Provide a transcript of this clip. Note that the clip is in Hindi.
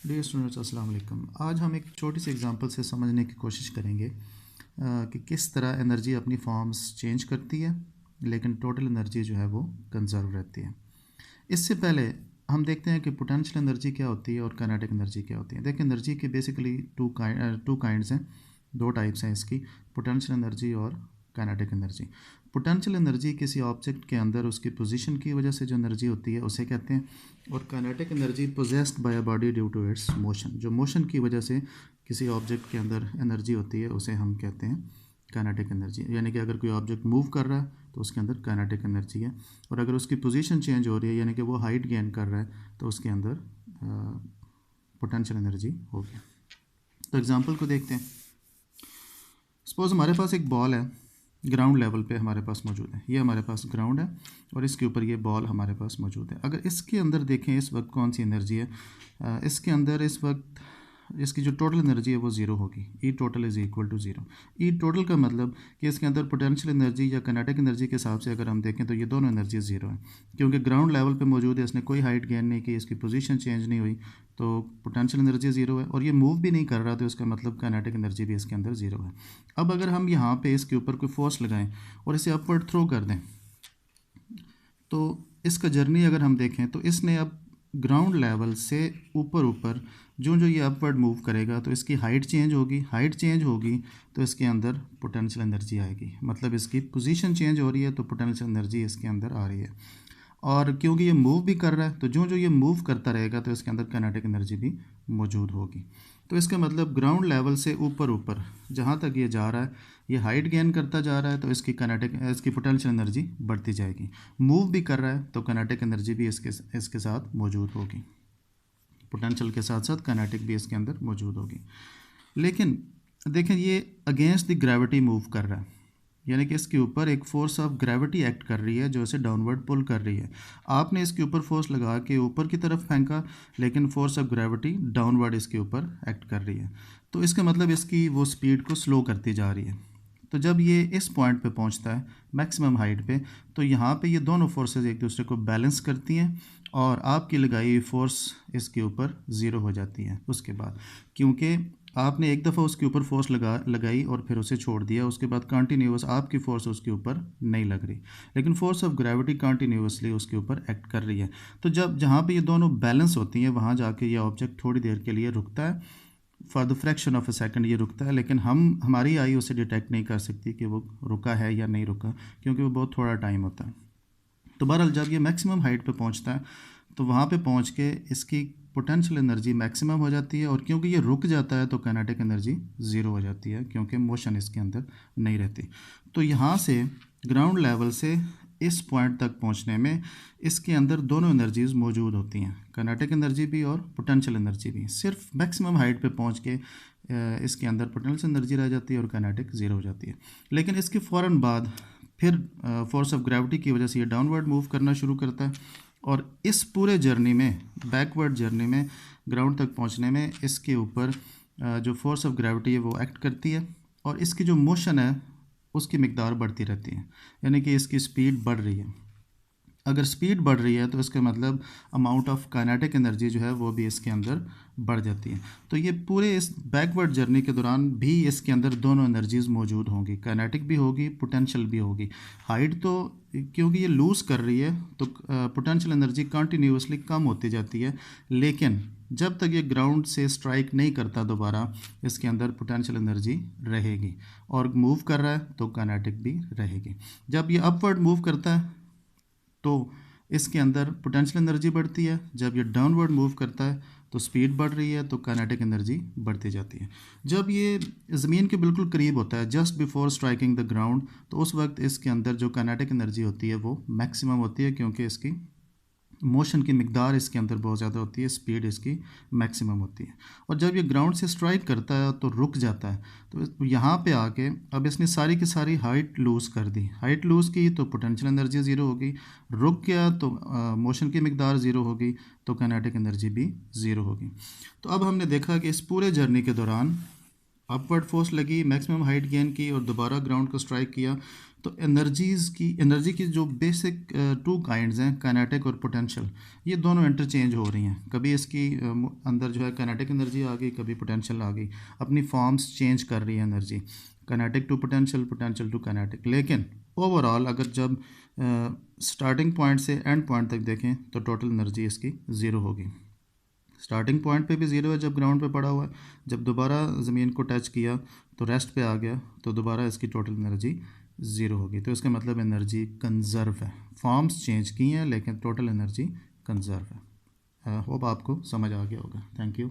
डियर स्टूडेंट्स अस्सलाम वालेकुम। आज हम एक छोटी सी एग्जांपल से समझने की कोशिश करेंगे कि किस तरह एनर्जी अपनी फॉर्म्स चेंज करती है लेकिन टोटल एनर्जी जो है वो कंजर्व रहती है। इससे पहले हम देखते हैं कि पोटेंशियल एनर्जी क्या होती है और काइनेटिक एनर्जी क्या होती है। देखिए, एनर्जी के बेसिकली टू काइंड्स हैं, दो टाइप्स हैं इसकी, पोटेंशियल एनर्जी और काइनेटिक एनर्जी। पोटेंशियल एनर्जी किसी ऑब्जेक्ट के अंदर उसकी पोजीशन की वजह से जो एनर्जी होती है उसे कहते हैं, और kinetic energy possessed by a body due to its motion. जो मोशन की वजह से किसी ऑब्जेक्ट के अंदर एनर्जी होती है उसे हम कहते हैं काइनेटिक एनर्जी। यानी कि अगर कोई ऑब्जेक्ट मूव कर रहा है तो उसके अंदर काइनेटिक एनर्जी है, और अगर उसकी पोजीशन चेंज हो रही है यानी कि वो हाइट गेन कर रहा है तो उसके अंदर पोटेंशियल एनर्जी होगी। तो एग्जांपल को देखते हैं। सपोज़ हमारे पास एक बॉल है, ग्राउंड लेवल पे हमारे पास मौजूद है। ये हमारे पास ग्राउंड है और इसके ऊपर ये बॉल हमारे पास मौजूद है। अगर इसके अंदर देखें इस वक्त कौन सी एनर्जी है, इसके अंदर इस वक्त इसकी जो टोटल एनर्जी है वो ज़ीरो होगी। E total is equal to zero. E total का मतलब कि इसके अंदर पोटेंशियल एनर्जी या काइनेटिक एनर्जी के हिसाब से अगर हम देखें तो ये दोनों एनर्जी ज़ीरो है, क्योंकि ग्राउंड लेवल पे मौजूद है, इसने कोई हाइट गेन नहीं की, इसकी पोजीशन चेंज नहीं हुई, तो पोटेंशियल एनर्जी ज़ीरो है। और ये मूव भी नहीं कर रहा तो इसका मतलब काइनेटिक एनर्जी भी इसके अंदर ज़ीरो है। अब अगर हम यहाँ पे इसके ऊपर कोई फोर्स लगाएं और इसे अपवर्ड थ्रो कर दें तो इसका जर्नी अगर हम देखें तो इसने अब ग्राउंड लेवल से ऊपर ऊपर जो जो ये अपवर्ड मूव करेगा तो इसकी हाइट चेंज होगी। हाइट चेंज होगी तो इसके अंदर पोटेंशियल एनर्जी आएगी, मतलब इसकी पोजीशन चेंज हो रही है तो पोटेंशियल एनर्जी इसके अंदर आ रही है। और क्योंकि ये मूव भी कर रहा है तो जो जो ये मूव करता रहेगा तो इसके अंदर काइनेटिक एनर्जी भी मौजूद होगी। तो इसका मतलब ग्राउंड लेवल से ऊपर ऊपर जहाँ तक ये जा रहा है, ये हाइट गेन करता जा रहा है तो इसकी पोटेंशियल एनर्जी बढ़ती जाएगी। मूव भी कर रहा है तो काइनेटिक एनर्जी भी इसके साथ मौजूद होगी। पोटेंशियल के साथ साथ काइनेटिक भी इसके अंदर मौजूद होगी। लेकिन देखें, ये अगेंस्ट द ग्रेविटी मूव कर रहा है, यानी कि इसके ऊपर एक फोर्स ऑफ ग्रेविटी एक्ट कर रही है जो इसे डाउनवर्ड पुल कर रही है। आपने इसके ऊपर फोर्स लगा के ऊपर की तरफ फेंका, लेकिन फोर्स ऑफ ग्रेविटी डाउनवर्ड इसके ऊपर एक्ट कर रही है, तो इसका मतलब इसकी वो स्पीड को स्लो करती जा रही है। तो जब ये इस पॉइंट पे पहुंचता है मैक्सिमम हाइट पे, तो यहाँ पे ये दोनों फोर्सेस एक दूसरे को बैलेंस करती हैं और आपकी लगाई हुई फोर्स इसके ऊपर ज़ीरो हो जाती है उसके बाद, क्योंकि आपने एक दफ़ा उसके ऊपर फोर्स लगाई और फिर उसे छोड़ दिया, उसके बाद कंटिन्यूस आपकी फोर्स उसके ऊपर नहीं लग रही, लेकिन फोर्स ऑफ ग्रेविटी कंटिन्यूसली उसके ऊपर एक्ट कर रही है। तो जब जहाँ पे ये दोनों बैलेंस होती हैं वहाँ जाके ये ऑब्जेक्ट थोड़ी देर के लिए रुकता है, for the fraction of a second ये रुकता है, लेकिन हमारी आई उसे डिटेक्ट नहीं कर सकती कि वो रुका है या नहीं रुका, क्योंकि वो बहुत थोड़ा टाइम होता है। तो बहरहाल जब ये मैक्सिमम हाइट पे पहुंचता है तो वहाँ पे पहुंच के इसकी पोटेंशियल एनर्जी मैक्सिमम हो जाती है, और क्योंकि ये रुक जाता है तो काइनेटिक एनर्जी ज़ीरो हो जाती है, क्योंकि मोशन इसके अंदर नहीं रहती। तो यहाँ से ग्राउंड लेवल से इस पॉइंट तक पहुँचने में इसके अंदर दोनों एनर्जीज़ मौजूद होती हैं, काइनेटिक एनर्जी भी और पोटेंशियल एनर्जी भी। सिर्फ मैक्सिमम हाइट पे पहुँच के इसके अंदर पोटेंशियल एनर्जी रह जाती है और काइनेटिक ज़ीरो हो जाती है। लेकिन इसके फ़ौरन बाद फिर फोर्स ऑफ ग्रेविटी की वजह से ये डाउनवर्ड मूव करना शुरू करता है, और इस पूरे जर्नी में, बैकवर्ड जर्नी में, ग्राउंड तक पहुंचने में इसके ऊपर जो फोर्स ऑफ ग्रेविटी है वो एक्ट करती है, और इसकी जो मोशन है उसकी मिकदार बढ़ती रहती है, यानी कि इसकी स्पीड बढ़ रही है। अगर स्पीड बढ़ रही है तो इसका मतलब अमाउंट ऑफ काइनेटिक एनर्जी जो है वो भी इसके अंदर बढ़ जाती है। तो ये पूरे इस बैकवर्ड जर्नी के दौरान भी इसके अंदर दोनों एनर्जीज़ मौजूद होंगी, काइनेटिक भी होगी, पोटेंशियल भी होगी। हाइट तो क्योंकि ये लूज़ कर रही है तो पोटेंशियल एनर्जी कंटिन्यूसली कम होती जाती है, लेकिन जब तक ये ग्राउंड से स्ट्राइक नहीं करता दोबारा इसके अंदर पोटेंशियल एनर्जी रहेगी, और मूव कर रहा है तो काइनेटिक भी रहेगी। जब ये अपवर्ड मूव करता है तो इसके अंदर पोटेंशियल एनर्जी बढ़ती है, जब ये डाउनवर्ड मूव करता है तो स्पीड बढ़ रही है तो काइनेटिक एनर्जी बढ़ती जाती है। जब ये ज़मीन के बिल्कुल करीब होता है, just before striking the ground, तो उस वक्त इसके अंदर जो काइनेटिक एनर्जी होती है वो मैक्सिमम होती है, क्योंकि इसकी मोशन की मिकदार इसके अंदर बहुत ज़्यादा होती है, स्पीड इसकी मैक्सिमम होती है। और जब ये ग्राउंड से स्ट्राइक करता है तो रुक जाता है, तो यहाँ पे आके अब इसने सारी की सारी हाइट लूज़ कर दी। हाइट लूज़ की तो पोटेंशियल एनर्जी ज़ीरो होगी, रुक गया तो मोशन की मिकदार ज़ीरो होगी, तो काइनेटिक एनर्जी भी ज़ीरो होगी। तो अब हमने देखा कि इस पूरे जर्नी के दौरान अपवर्ड फोर्स लगी, मैक्सिमम हाइट गेन की और दोबारा ग्राउंड को स्ट्राइक किया, तो एनर्जी की जो बेसिक टू काइंड्स हैं, काइनेटिक और पोटेंशियल, ये दोनों इंटरचेंज हो रही हैं। कभी इसकी अंदर जो है काइनेटिक एनर्जी आ गई, कभी पोटेंशियल आ गई, अपनी फॉर्म्स चेंज कर रही है energy, kinetic to potential, potential to kinetic. लेकिन ओवरऑल अगर जब स्टार्टिंग पॉइंट से एंड पॉइंट तक देखें तो टोटल एनर्जी इसकी ज़ीरो होगी। स्टार्टिंग पॉइंट पे भी ज़ीरो है जब ग्राउंड पे पड़ा हुआ है, जब दोबारा ज़मीन को टच किया तो रेस्ट पे आ गया तो दोबारा इसकी टोटल एनर्जी ज़ीरो होगी। तो इसका मतलब एनर्जी कंज़र्व है। फॉर्म्स चेंज की हैं लेकिन टोटल एनर्जी कंज़र्व है। होप आपको समझ आ गया होगा। Thank you.